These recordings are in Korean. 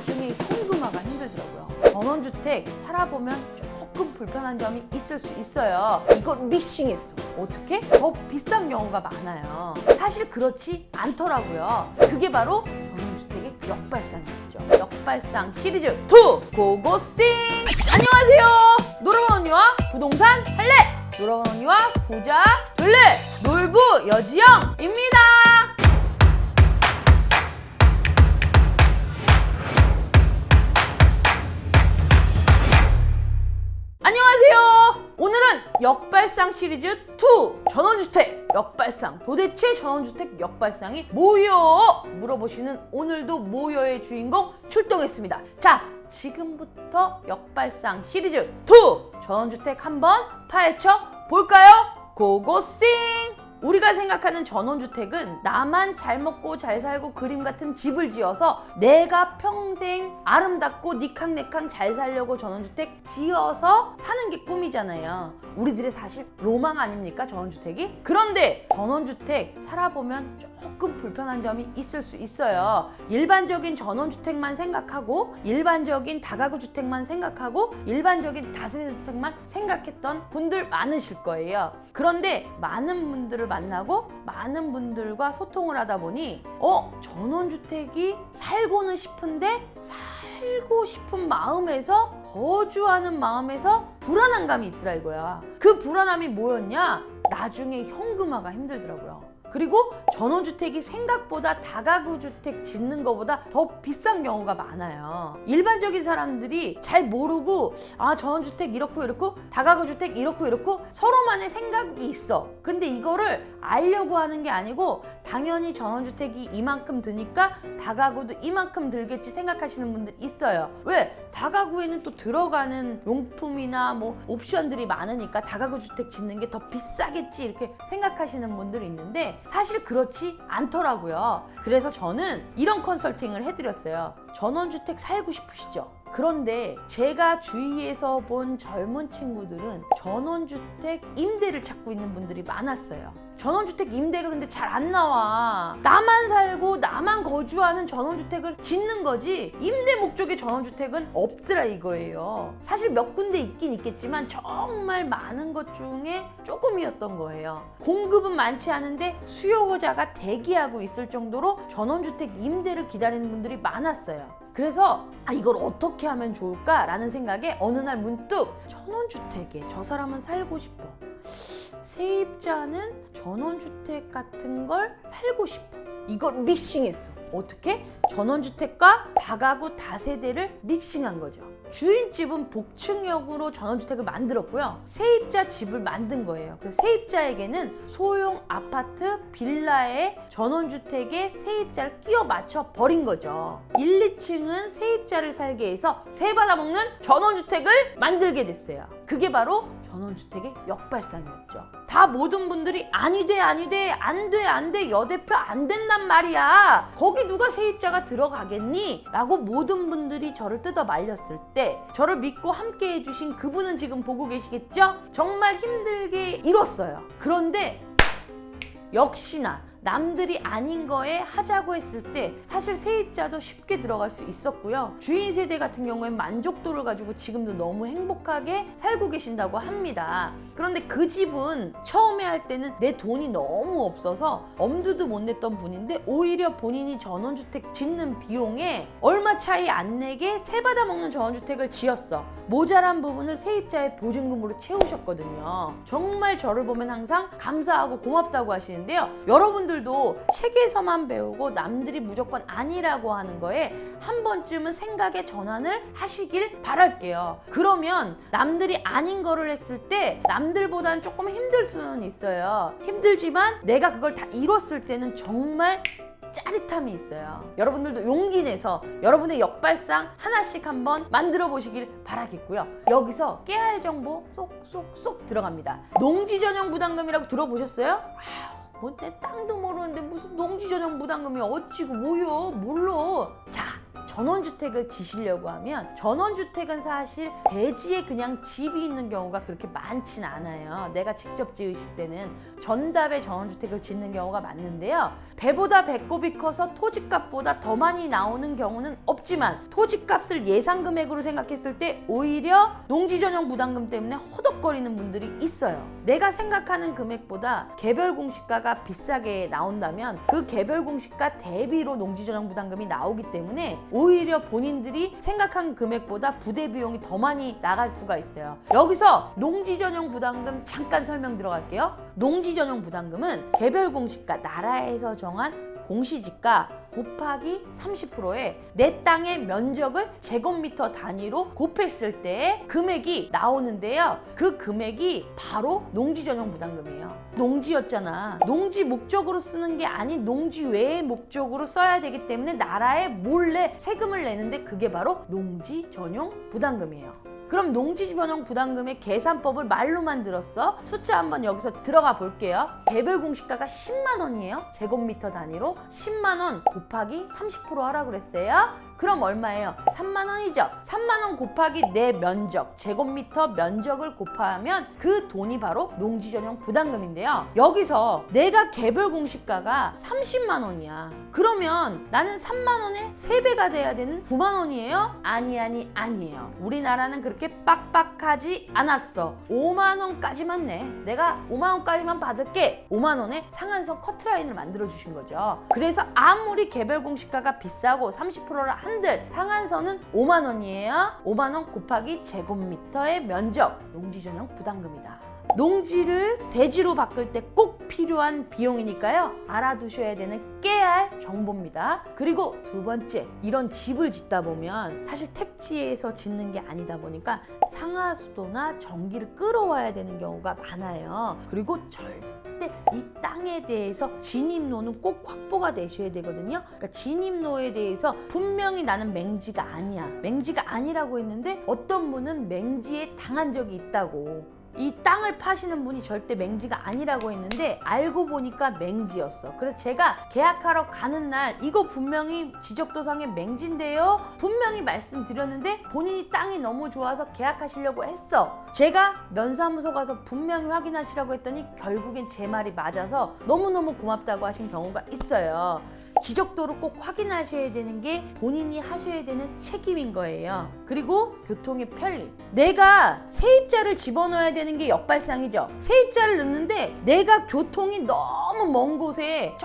나중에 현금화가 힘들더라고요. 전원주택 살아보면 조금 불편한 점이 있을 수 있어요. 이걸 미싱했어. 어떻게? 더 비싼 경우가 많아요. 사실 그렇지 않더라고요. 그게 바로 전원주택의 역발상이었죠. 역발상 시리즈 2 고고싱! 안녕하세요. 노라원 언니와 부동산 할래! 노라원 언니와 부자 될래! 놀부 여지영입니다. 안녕하세요. 오늘은 역발상 시리즈 2 전원주택 역발상. 도대체 전원주택 역발상이 뭐요? 물어보시는 오늘도 뭐요의 주인공 출동했습니다. 자, 지금부터 역발상 시리즈 2 전원주택 한번 파헤쳐 볼까요? 고고싱! 우리가 생각하는 전원주택은 나만 잘 먹고 잘 살고 그림 같은 집을 지어서 내가 평생 아름답고 니캉네캉 잘 살려고 전원주택 지어서 사는 게 꿈이잖아요. 우리들의 사실 로망 아닙니까, 전원주택이? 그런데 전원주택 살아보면 조금 불편한 점이 있을 수 있어요. 일반적인 전원주택만 생각하고 일반적인 다가구 주택만 생각하고 일반적인 다세대 주택만 생각했던 분들 많으실 거예요. 그런데 많은 분들을 만나고 많은 분들과 소통을 하다 보니 전원주택이 살고는 싶은데 살고 싶은 마음에서 거주하는 마음에서 불안한 감이 있더라 이거야. 그 불안함이 뭐였냐? 나중에 현금화가 힘들더라고요. 그리고 전원주택이 생각보다 다가구 주택 짓는 것보다 더 비싼 경우가 많아요. 일반적인 사람들이 잘 모르고 전원주택 이렇고 다가구 주택 이렇고 서로만의 생각이 있어. 근데 이거를 알려고 하는 게 아니고 당연히 전원주택이 이만큼 드니까 다가구도 이만큼 들겠지 생각하시는 분들 있어요. 왜? 다가구에는 또 들어가는 용품이나 옵션들이 많으니까 다가구 주택 짓는 게 더 비싸겠지 이렇게 생각하시는 분들이 있는데 사실 그렇지 않더라고요. 그래서 저는 이런 컨설팅을 해드렸어요. 전원주택 살고 싶으시죠? 그런데 제가 주위에서 본 젊은 친구들은 전원주택 임대를 찾고 있는 분들이 많았어요. 전원주택 임대가 근데 잘 안 나와. 나만 살고 나만 거주하는 전원주택을 짓는 거지 임대 목적의 전원주택은 없더라 이거예요. 사실 몇 군데 있긴 있겠지만 정말 많은 것 중에 조금이었던 거예요. 공급은 많지 않은데 수요자가 대기하고 있을 정도로 전원주택 임대를 기다리는 분들이 많았어요. 그래서 이걸 어떻게 하면 좋을까라는 생각에 어느 날 문득 전원주택에 저 사람은 살고 싶어. 세입자는 전원주택 같은 걸 살고 싶어. 이걸 믹싱했어. 어떻게? 전원주택과 다가구 다세대를 믹싱한 거죠. 주인집은 복층역으로 전원주택을 만들었고요. 세입자 집을 만든 거예요. 그래서 세입자에게는 소형 아파트, 빌라에 전원주택에 세입자를 끼워 맞춰 버린 거죠. 1, 2층은 세입자를 살게 해서 세 받아먹는 전원주택을 만들게 됐어요. 그게 바로 전원주택의 역발상이었죠. 다 모든 분들이 안 돼, 여 대표 안 된단 말이야. 거기 누가 세입자가 들어가겠니? 라고 모든 분들이 저를 뜯어 말렸을 때 저를 믿고 함께 해주신 그분은 지금 보고 계시겠죠? 정말 힘들게 이뤘어요. 그런데 역시나 남들이 아닌 거에 하자고 했을 때 사실 세입자도 쉽게 들어갈 수 있었고요. 주인 세대 같은 경우엔 만족도를 가지고 지금도 너무 행복하게 살고 계신다고 합니다. 그런데 그 집은 처음에 할 때는 내 돈이 너무 없어서 엄두도 못 냈던 분인데 오히려 본인이 전원주택 짓는 비용에 얼마 차이 안 내게 세 받아먹는 전원주택을 지었어. 모자란 부분을 세입자의 보증금으로 채우셨거든요. 정말 저를 보면 항상 감사하고 고맙다고 하시는데요. 여러분들도 책에서만 배우고 남들이 무조건 아니라고 하는 거에 한 번쯤은 생각의 전환을 하시길 바랄게요. 그러면 남들이 아닌 거를 했을 때 남들보다는 조금 힘들 수는 있어요. 힘들지만 내가 그걸 다 이뤘을 때는 정말 짜릿함이 있어요. 여러분들도 용기 내서 여러분의 역발상 하나씩 한번 만들어 보시길 바라겠고요. 여기서 깨알 정보 쏙쏙쏙 들어갑니다. 농지 전용 부담금이라고 들어보셨어요? 내 땅도 모르는데 무슨 농지 전용 부담금이 어찌고 뭐요? 몰라. 자, 전원주택을 지시려고 하면 전원주택은 사실 대지에 그냥 집이 있는 경우가 그렇게 많진 않아요. 내가 직접 지으실 때는 전답에 전원주택을 짓는 경우가 많은데요. 배보다 배꼽이 커서 토지값보다 더 많이 나오는 경우는 없지만 토지값을 예상 금액으로 생각했을 때 오히려 농지전용 부담금 때문에 허덕거리는 분들이 있어요. 내가 생각하는 금액보다 개별 공시가가 비싸게 나온다면 그 개별 공시가 대비로 농지전용 부담금이 나오기 때문에 오히려 본인들이 생각한 금액보다 부대 비용이 더 많이 나갈 수가 있어요. 여기서 농지전용 부담금 잠깐 설명 들어갈게요. 농지전용 부담금은 개별 공시가, 나라에서 정한 공시지가 곱하기 30%에 내 땅의 면적을 제곱미터 단위로 곱했을 때 금액이 나오는데요. 그 금액이 바로 농지전용 부담금이에요. 농지였잖아. 농지 목적으로 쓰는 게 아닌 농지 외의 목적으로 써야 되기 때문에 나라에 몰래 세금을 내는데 그게 바로 농지전용 부담금이에요. 그럼 농지전용 부담금의 계산법을 말로만 들었어. 숫자 한번 여기서 들어가 볼게요. 개별 공시가가 10만 원이에요. 제곱미터 단위로 10만 원 곱하기 30% 하라고 그랬어요. 그럼 얼마예요? 3만 원이죠. 3만 원 곱하기 내 면적, 제곱미터 면적을 곱하면 그 돈이 바로 농지전용 부담금인데요. 여기서 내가 개별 공시가가 30만 원이야. 그러면 나는 3만 원에 3배가 돼야 되는 9만 원이에요? 아니에요. 우리나라는 그렇게 빡빡하지 않았어. 5만 원까지만 내. 내가 5만 원까지만 받을게. 5만 원에 상한선 커트라인을 만들어 주신 거죠. 그래서 아무리 개별 공시가가 비싸고 30%를 한들 상한선은 5만 원이에요. 5만 원 곱하기 제곱미터의 면적, 농지전용 부담금이다. 농지를 대지로 바꿀 때 꼭 필요한 비용이니까요. 알아두셔야 되는 깨알 정보입니다. 그리고 두 번째, 이런 집을 짓다 보면 사실 택지에서 짓는 게 아니다 보니까 상하수도나 전기를 끌어와야 되는 경우가 많아요. 그리고 절대 이 땅에 대해서 진입로는 꼭 확보가 되셔야 되거든요. 그러니까 진입로에 대해서 분명히 나는 맹지가 아니야. 맹지가 아니라고 했는데 어떤 분은 맹지에 당한 적이 있다고. 이 땅을 파시는 분이 절대 맹지가 아니라고 했는데 알고 보니까 맹지였어. 그래서 제가 계약하러 가는 날 이거 분명히 지적도상에 맹지인데요? 분명히 말씀드렸는데 본인이 땅이 너무 좋아서 계약하시려고 했어. 제가 면사무소 가서 분명히 확인하시라고 했더니 결국엔 제 말이 맞아서 너무너무 고맙다고 하신 경우가 있어요. 지적도를 꼭 확인하셔야 되는 게 본인이 하셔야 되는 책임인 거예요. 그리고 교통의 편리. 내가 세입자를 집어넣어야 되는 게 역발상이죠. 세입자를 넣는데 내가 교통이 너무 먼 곳에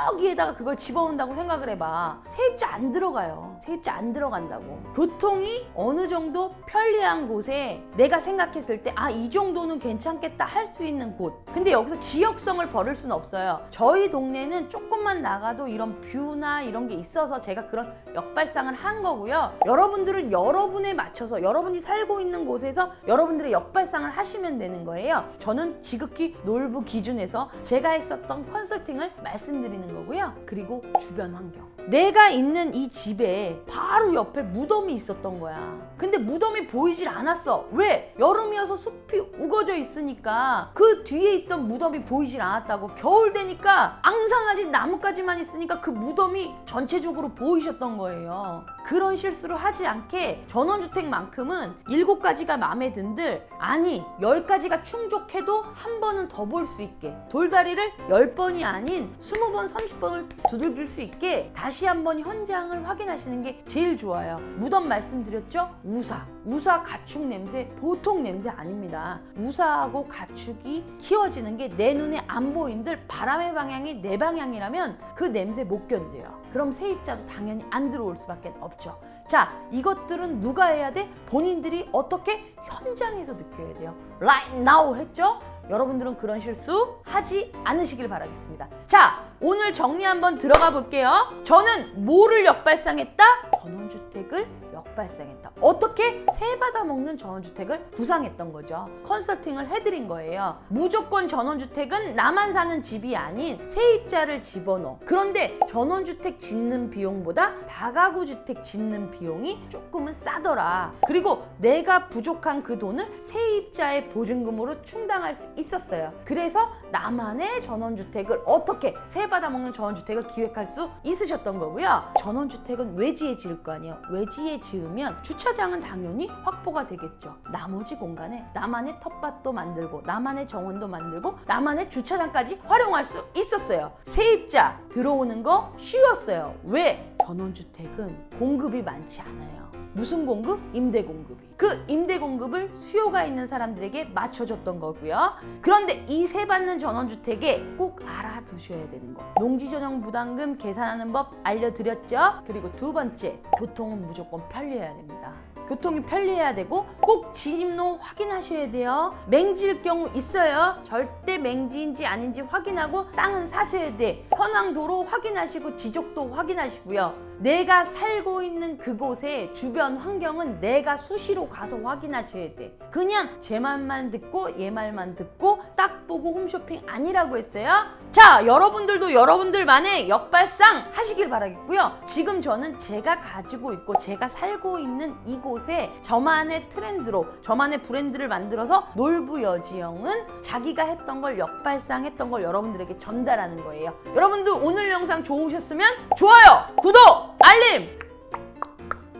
저기에다가 그걸 집어온다고 생각을 해봐. 세입자 안 들어가요. 세입자 안 들어간다고. 교통이 어느 정도 편리한 곳에 내가 생각했을 때 이 정도는 괜찮겠다 할 수 있는 곳. 근데 여기서 지역성을 버릴 수는 없어요. 저희 동네는 조금만 나가도 이런 뷰나 이런 게 있어서 제가 그런 역발상을 한 거고요. 여러분들은 여러분에 맞춰서 여러분이 살고 있는 곳에서 여러분들의 역발상을 하시면 되는 거예요. 저는 지극히 놀부 기준에서 제가 했었던 컨설팅을 말씀드리는 거고요. 그리고 주변 환경. 내가 있는 이 집에 바로 옆에 무덤이 있었던 거야. 근데 무덤이 보이질 않았어. 왜? 여름이어서 숲이 우거져 있으니까 그 뒤에 있던 무덤이 보이질 않았다고. 겨울 되니까 앙상하지 나뭇가지만 있으니까 그 무덤이 전체적으로 보이셨던 거예요. 그런 실수를 하지 않게 전원주택만큼은 7가지가 마음에 든들, 아니 10가지가 충족해도 한 번은 더 볼 수 있게, 돌다리를 10번이 아닌 20번 30번을 두들길 수 있게 다시 한번 현장을 확인하시는 게 제일 좋아요. 무덤 말씀드렸죠? 우사 가축 냄새 보통 냄새 아닙니다. 우사하고 가축이 키워지는 게 내 눈에 안 보인들 바람의 방향이 내 방향이라면 그 냄새 못 견뎌요. 그럼 세입자도 당연히 안 들어올 수밖에 없죠. 자, 이것들은 누가 해야 돼? 본인들이 어떻게? 현장에서 느껴야 돼요. Right now 했죠? 여러분들은 그런 실수 하지 않으시길 바라겠습니다. 자, 오늘 정리 한번 들어가 볼게요. 저는 뭐를 역발상했다? 전원주택을 역발상했다. 어떻게? 새 받아먹는 전원주택을 구상했던 거죠. 컨설팅을 해드린 거예요. 무조건 전원주택은 나만 사는 집이 아닌 세입자를 집어넣어. 그런데 전원주택 짓는 비용보다 다가구주택 짓는 비용이 조금은 싸더라. 그리고 내가 부족한 그 돈을 세입자의 보증금으로 충당할 수 있었어요. 그래서 나만의 전원주택을 어떻게 새 새 받아먹는 전원주택을 기획할 수 있으셨던 거고요. 전원주택은 외지에 지을 거 아니에요. 외지에 지으면 주차장은 당연히 확보가 되겠죠. 나머지 공간에 나만의 텃밭도 만들고 나만의 정원도 만들고 나만의 주차장까지 활용할 수 있었어요. 세입자 들어오는 거 쉬웠어요. 왜? 전원주택은 공급이 많지 않아요. 무슨 공급? 임대 공급이. 그 임대 공급을 수요가 있는 사람들에게 맞춰줬던 거고요. 그런데 이 세 받는 전원주택에 꼭 알아두셔야 되는 거. 농지전용 부담금 계산하는 법 알려드렸죠? 그리고 두 번째, 교통은 무조건 편리해야 됩니다. 교통이 편리해야 되고 꼭 진입로 확인하셔야 돼요. 맹지일 경우 있어요. 절대 맹지인지 아닌지 확인하고 땅은 사셔야 돼. 현황도로 확인하시고 지적도 확인하시고요. 내가 살고 있는 그곳의 주변 환경은 내가 수시로 가서 확인하셔야 돼. 그냥 제 말만 듣고 얘 말만 듣고 딱 보고 홈쇼핑 아니라고 했어요. 자, 여러분들도 여러분들만의 역발상 하시길 바라겠고요. 지금 저는 제가 가지고 있고 제가 살고 있는 이곳에 저만의 트렌드로 저만의 브랜드를 만들어서 놀부여지영은 자기가 했던 걸 역발상했던 걸 여러분들에게 전달하는 거예요. 여러분들 오늘 영상 좋으셨으면 좋아요, 구독, 알림!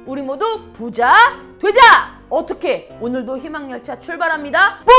우리 모두 부자 되자! 어떻게? 오늘도 희망열차 출발합니다. 뽀!